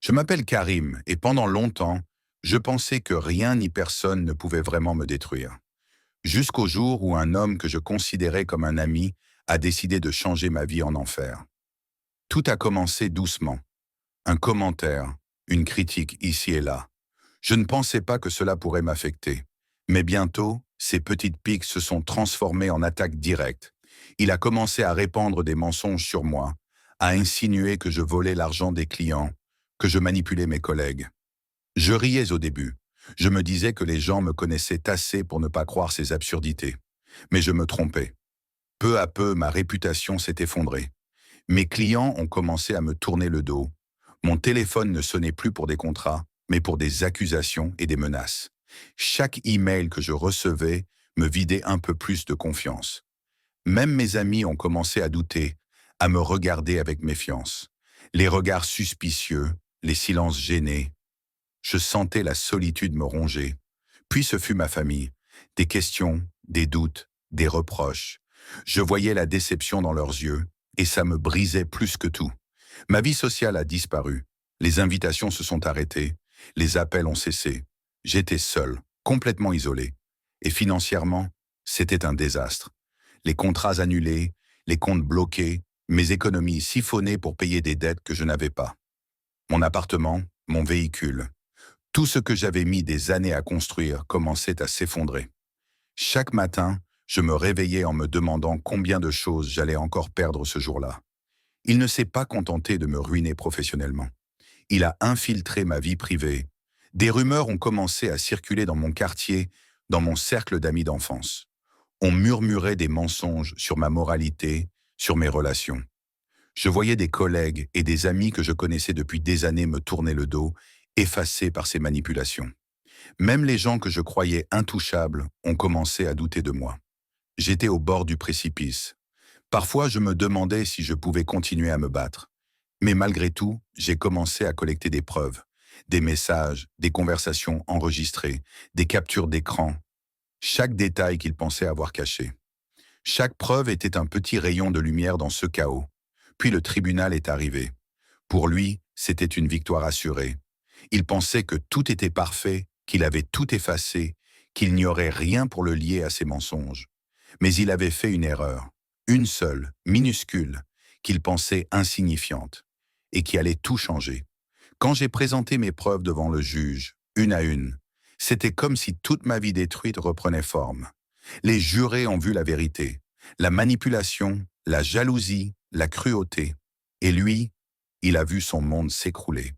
Je m'appelle Karim et pendant longtemps, je pensais que rien ni personne ne pouvait vraiment me détruire. Jusqu'au jour où un homme que je considérais comme un ami a décidé de changer ma vie en enfer. Tout a commencé doucement. Un commentaire, une critique ici et là. Je ne pensais pas que cela pourrait m'affecter. Mais bientôt, ces petites piques se sont transformées en attaques directes. Il a commencé à répandre des mensonges sur moi, à insinuer que je volais l'argent des clients, que je manipulais mes collègues. Je riais au début. Je me disais que les gens me connaissaient assez pour ne pas croire ces absurdités. Mais je me trompais. Peu à peu, ma réputation s'est effondrée. Mes clients ont commencé à me tourner le dos. Mon téléphone ne sonnait plus pour des contrats, mais pour des accusations et des menaces. Chaque email que je recevais me vidait un peu plus de confiance. Même mes amis ont commencé à douter, à me regarder avec méfiance. Les regards suspicieux, les silences gênés. Je sentais la solitude me ronger. Puis ce fut ma famille. Des questions, des doutes, des reproches. Je voyais la déception dans leurs yeux, et ça me brisait plus que tout. Ma vie sociale a disparu. Les invitations se sont arrêtées. Les appels ont cessé. J'étais seul, complètement isolé. Et financièrement, c'était un désastre. Les contrats annulés, les comptes bloqués, mes économies siphonnées pour payer des dettes que je n'avais pas. Mon appartement, mon véhicule. Tout ce que j'avais mis des années à construire commençait à s'effondrer. Chaque matin, je me réveillais en me demandant combien de choses j'allais encore perdre ce jour-là. Il ne s'est pas contenté de me ruiner professionnellement. Il a infiltré ma vie privée. Des rumeurs ont commencé à circuler dans mon quartier, dans mon cercle d'amis d'enfance. On murmurait des mensonges sur ma moralité, sur mes relations. Je voyais des collègues et des amis que je connaissais depuis des années me tourner le dos, effacés par ces manipulations. Même les gens que je croyais intouchables ont commencé à douter de moi. J'étais au bord du précipice. Parfois, je me demandais si je pouvais continuer à me battre. Mais malgré tout, j'ai commencé à collecter des preuves, des messages, des conversations enregistrées, des captures d'écran, chaque détail qu'il pensait avoir caché. Chaque preuve était un petit rayon de lumière dans ce chaos. Puis le tribunal est arrivé. Pour lui, c'était une victoire assurée. Il pensait que tout était parfait, qu'il avait tout effacé, qu'il n'y aurait rien pour le lier à ses mensonges. Mais il avait fait une erreur, une seule, minuscule, qu'il pensait insignifiante, et qui allait tout changer. Quand j'ai présenté mes preuves devant le juge, une à une, c'était comme si toute ma vie détruite reprenait forme. Les jurés ont vu la vérité, la manipulation, la jalousie, la cruauté. Et lui, il a vu son monde s'écrouler.